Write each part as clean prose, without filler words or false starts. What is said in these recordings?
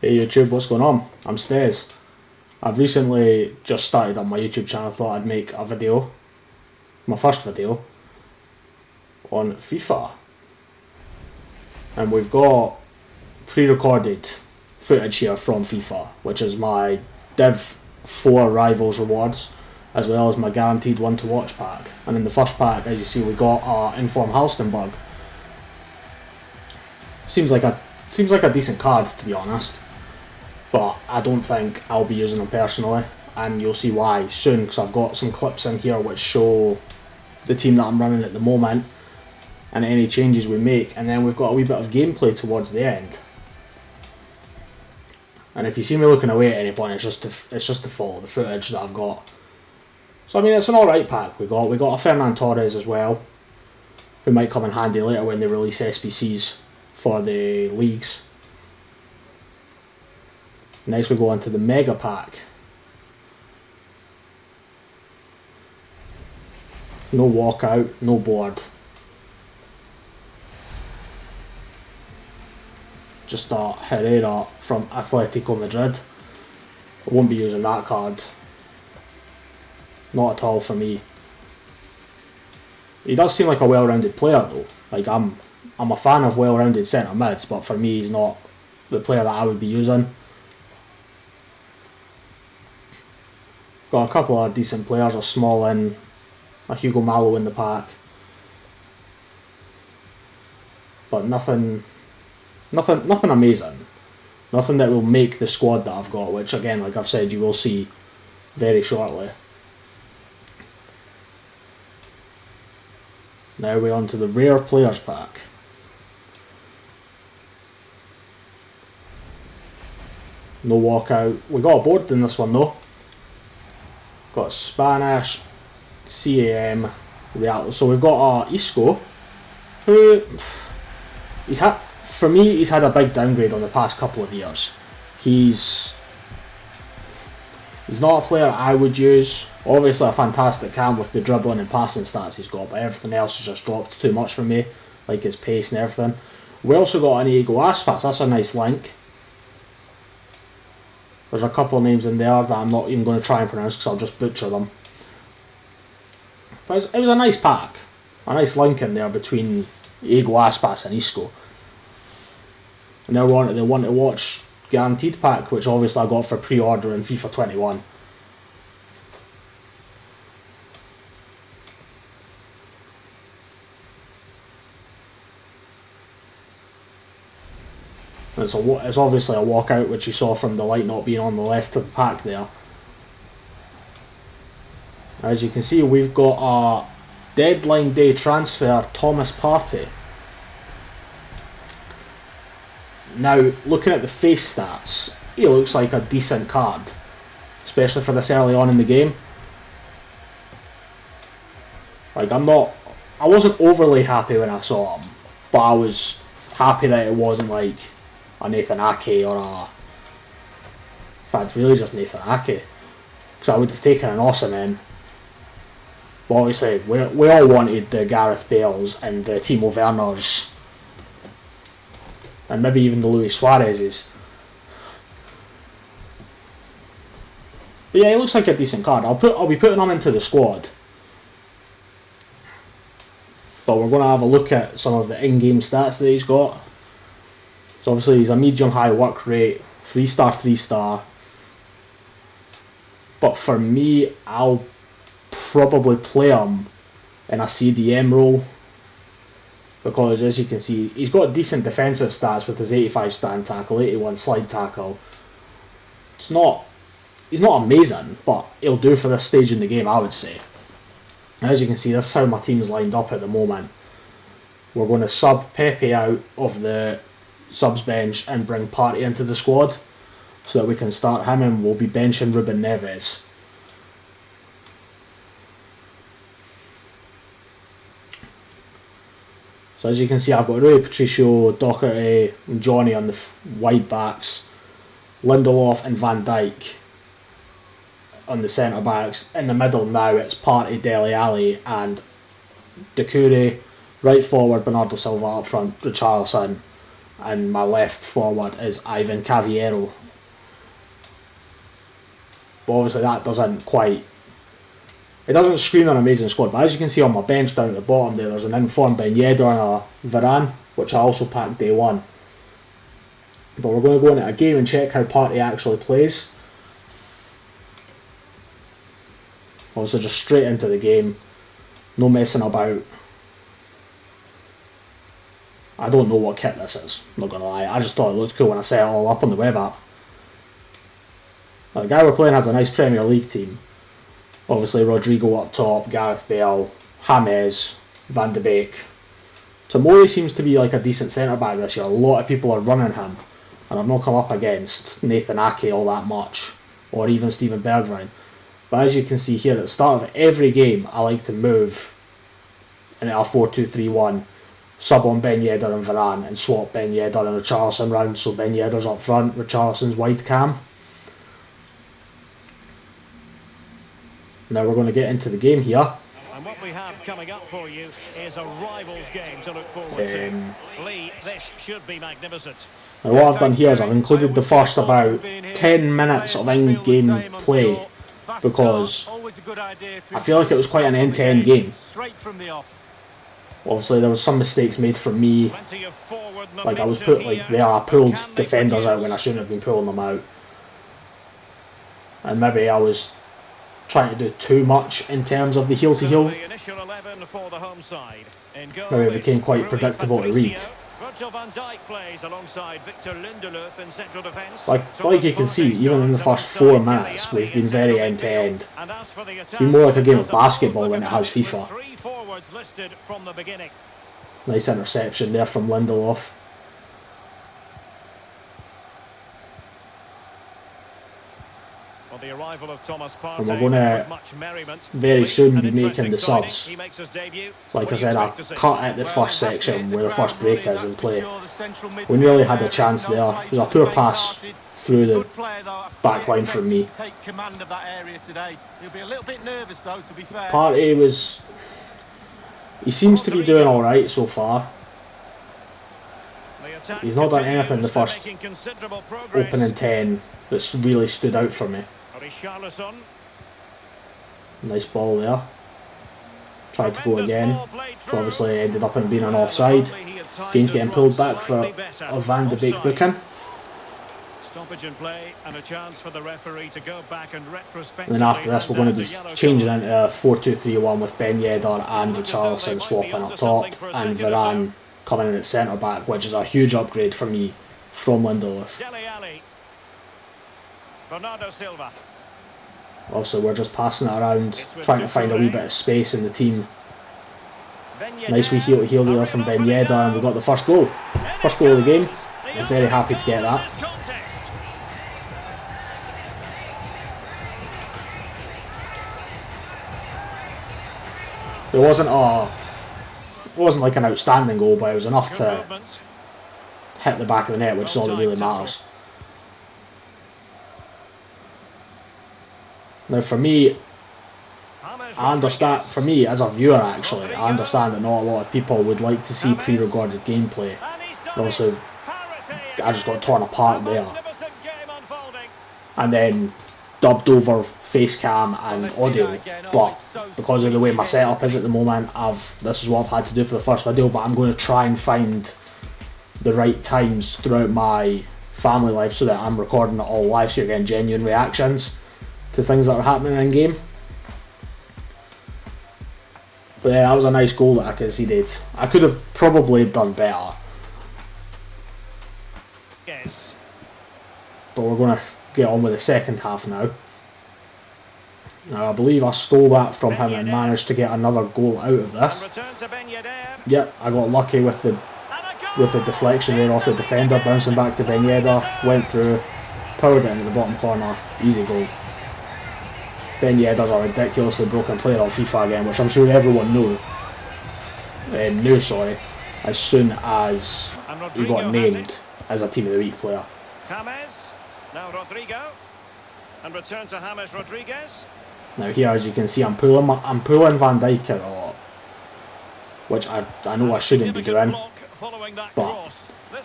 Hey YouTube, what's going on? I'm Stez. I've recently just started on my YouTube channel. Thought I'd make a video, my first video, on FIFA. And we've got pre-recorded footage here from FIFA, which is my Div Rivals rewards, as well as my guaranteed one to watch pack. And in the first pack, as you see, we got our Inform Halstenberg. Seems like a decent card, to be honest, but I don't think I'll be using them personally, and you'll see why soon, because I've got some clips in here which show the team that I'm running at the moment and any changes we make, and then we've got a wee bit of gameplay towards the end. And if you see me looking away at any point, it's just to follow the footage that I've got. So I mean, it's an alright pack. We got a Fernand Torres as well, who might come in handy later when they release SBCs for the leagues. Next we go on to the Mega Pack. No walkout, no board. Just a Herrera from Atletico Madrid. I won't be using that card. Not at all for me. He does seem like a well-rounded player though. Like I'm a fan of well-rounded centre mids, but for me he's not the player that I would be using. Got a couple of decent players, a Small-in, a Hugo Malo in the pack, but nothing amazing. Nothing that will make the squad that I've got, which again, like I've said, you will see very shortly. Now we're on to the Rare Players pack. No walkout. We got a board in this one though. Got Spanish, CAM, Real. So we've got Isco, who he's had a big downgrade on the past couple of years. He's not a player I would use. Obviously a fantastic cam with the dribbling and passing stats he's got, but everything else has just dropped too much for me, like his pace and everything. We also got an Ego Aspas. That's a nice link. There's a couple of names in there that I'm not even going to try and pronounce because I'll just butcher them. But it was a nice pack. A nice link in there between Ego Aspas and Isco. And now we're on to the one to watch guaranteed pack, which obviously I got for pre-order in FIFA 21. It's obviously a walkout, which you saw from the light not being on the left of the pack there. As you can see, we've got a deadline day transfer, Thomas Partey. Now, looking at the face stats, he looks like a decent card, especially for this early on in the game. Like I wasn't overly happy when I saw him, but I was happy that it wasn't like a Nathan Ake or in fact really just Nathan Ake, because I would have taken an Osimhen. But obviously we all wanted the Gareth Bales and the Timo Werners and maybe even the Luis Suarez's. But yeah, it looks like a decent card. I'll be putting him into the squad, but we're going to have a look at some of the in-game stats that he's got. So obviously he's a medium-high work rate, 3-star, 3-star. But for me, I'll probably play him in a CDM role, because as you can see, he's got decent defensive stats with his 85 stand tackle, 81 slide tackle. He's not amazing, but he'll do for this stage in the game, I would say. As you can see, that's how my team's lined up at the moment. We're going to sub Pepe out of the subs bench and bring Partey into the squad so that we can start him, and we'll be benching Ruben Neves. So as you can see, I've got Rui Patricio, Doherty and Johnny on the wide backs, Lindelof and Van Dijk on the centre backs. In the middle now it's Partey, Dele Alli and Doucouré. Right forward, Bernardo Silva up front, Richarlison, and my left forward is Ivan Caviero. But obviously that doesn't quite... It doesn't scream an amazing squad, but as you can see on my bench down at the bottom there's an informed Ben Yedder and a Varane, which I also packed day one. But we're going to go into a game and check how Partey actually plays. Obviously just straight into the game, no messing about. I don't know what kit this is, I'm not going to lie, I just thought it looked cool when I set it all up on the web app. Now, the guy we're playing has a nice Premier League team. Obviously Rodrigo up top, Gareth Bale, James, Van de Beek. Tomori seems to be like a decent centre back this year, a lot of people are running him. And I've not come up against Nathan Ake all that much, or even Steven Bergwijn. But as you can see here, at the start of every game, I like to move in a 4-2-3-1, sub on Ben Yedder and Varane, and swap Ben Yedder and Richarlison round, so Ben Yedder's up front, Richarlison's wide cam. Now we're going to get into the game here. And what we have coming up for you is a Rivals game to look forward to. Lee, this should be magnificent. Now what I've done here is I've included the first about 10 minutes of in-game play, because I feel like it was quite an end-to-end game. Obviously there was some mistakes made from me, like I pulled defenders out when I shouldn't have been pulling them out, and maybe I was trying to do too much in terms of the heel-to-heel. Maybe it became quite predictable to read. Like you can see, even in the first 4 minutes, we've been very end-to-end. It's been more like a game of basketball than it has FIFA. Nice interception there from Lindelof. And we're going to very soon be making the subs. Like I said, I cut at the first section where the first break is in play. We nearly had a chance there. It was a poor pass through the back line from me. Partey was... He seems to be doing alright so far. He's not done anything the first opening 10 that's really stood out for me. Nice ball there. Tried to go again. So obviously ended up in being an offside. Game's getting pulled back for a Van de Beek booking. And then after this we're going to be changing into a 4-2-3-1 with Ben Yedder and Richarlison swapping up top, and Varane coming in at centre back, which is a huge upgrade for me from Lindelof. Also, we're just passing it around, trying to find a wee bit of space in the team. Nice wee heel there from Ben Yedder, and we got the first goal. First goal of the game. I'm very happy to get that. It wasn't like an outstanding goal, but it was enough to hit the back of the net, which is all that really matters. Now for me, I understand, for me as a viewer actually, I understand that not a lot of people would like to see pre-recorded gameplay. And also, I just got torn apart there. And then dubbed over face cam and audio, but because of the way my setup is at the moment, this is what I've had to do for the first video, but I'm going to try and find the right times throughout my family life so that I'm recording it all live, so you're getting genuine reactions to things that are happening in game. But yeah, that was a nice goal that I conceded. I could have probably done better. Yes. But we're going to get on with the second half now. Now I believe I stole that from him and managed to get another goal out of this. Yep, I got lucky with the deflection there off the defender, bouncing back to Ben Yedder, went through, powered it into the bottom corner, easy goal. Ben Yedder's a ridiculously broken player on FIFA again, which I'm sure everyone knew, as soon as he got named as a Team of the Week player. James, now Rodrigo, and return to James Rodriguez. Now here, as you can see, I'm pulling Van Dijk out a lot, which I know I shouldn't be doing, but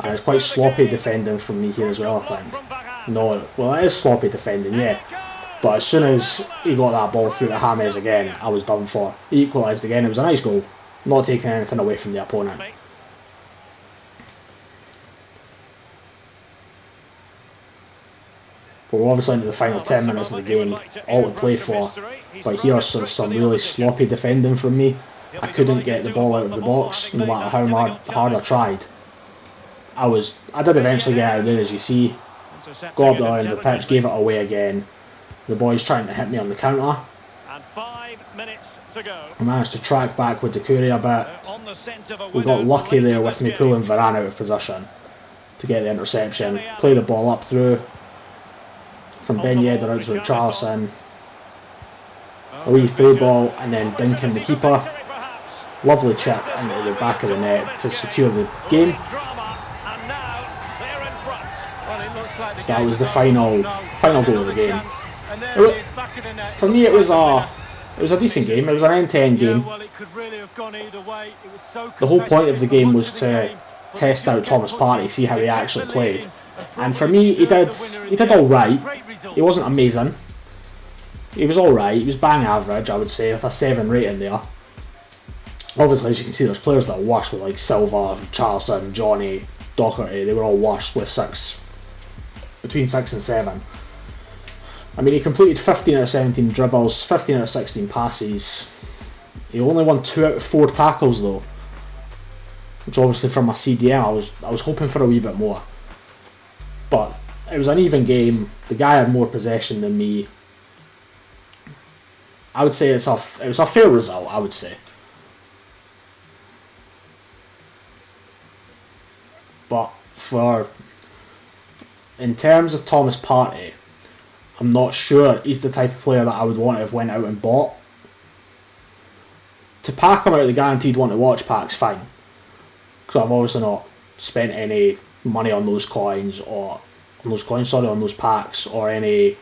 And it's quite sloppy defending from me here as well, I think. No, well, it is sloppy defending, yeah. But as soon as he got that ball through to James again, I was done for. He equalised again. It was a nice goal. Not taking anything away from the opponent. But we're obviously into the final 10 minutes of the game. All to play for. But here's some really sloppy defending from me. I couldn't get the ball out of the box, no matter how hard I tried. I did eventually get out of there, as you see. Got up the line of the pitch, gave it away again. The boys trying to hit me on the counter. And 5 minutes to go. I managed to track back with the Curry a bit. We got lucky there with me pulling Varane out of position to get the interception. Play the ball up through from Ben Yedder out to Richarlison. A wee through ball and then dinking the keeper. Lovely chip into the back of the net to secure the game. So that was the final goal of the game. For me, it was a decent game. It was an end-to-end game. The whole point of the game was to test out Thomas Partey, see how he actually played. And for me, he did all right. He wasn't amazing. He was all right. He was bang average, I would say, with a 7 rating there. Obviously, as you can see, there's players that are worse with like Silva, Charleston, Johnny, Doherty. They were all worse with between 6 and 7. I mean, he completed 15 out of 17 dribbles, 15 out of 16 passes. He only won 2 out of 4 tackles though, which obviously for my CDM I was hoping for a wee bit more. But it was an even game. The guy had more possession than me. I would say it was a fair result, I would say. But in terms of Thomas Partey, I'm not sure he's the type of player that I would want to have went out and bought. To pack him out of the guaranteed want to watch packs, fine. Because I've obviously not spent any money on those coins on those packs, or any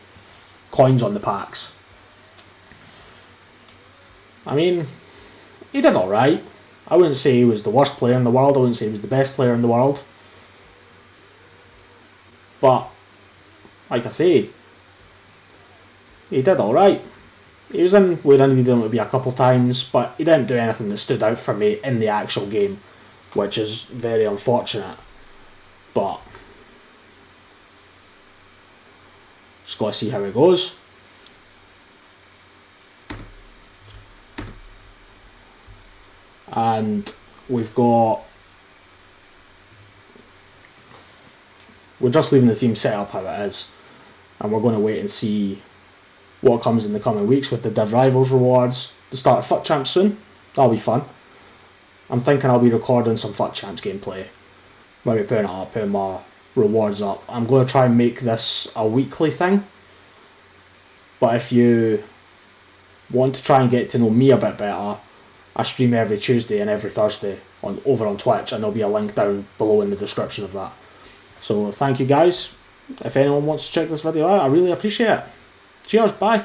coins on the packs. I mean, he did alright. I wouldn't say he was the worst player in the world. I wouldn't say he was the best player in the world. But, like I say, he did alright. He was in where I needed him to be a couple times, but he didn't do anything that stood out for me in the actual game, which is very unfortunate. But just got to see how it goes. And we're just leaving the team set up how it is, and we're going to wait and see what comes in the coming weeks with the Div Rivals rewards. The start of FUT Champs soon. That'll be fun. I'm thinking I'll be recording some FUT Champs gameplay. Maybe putting my rewards up. I'm going to try and make this a weekly thing. But if you want to try and get to know me a bit better, I stream every Tuesday and every Thursday over on Twitch, and there'll be a link down below in the description of that. So thank you guys. If anyone wants to check this video out, I really appreciate it. Cheers, bye.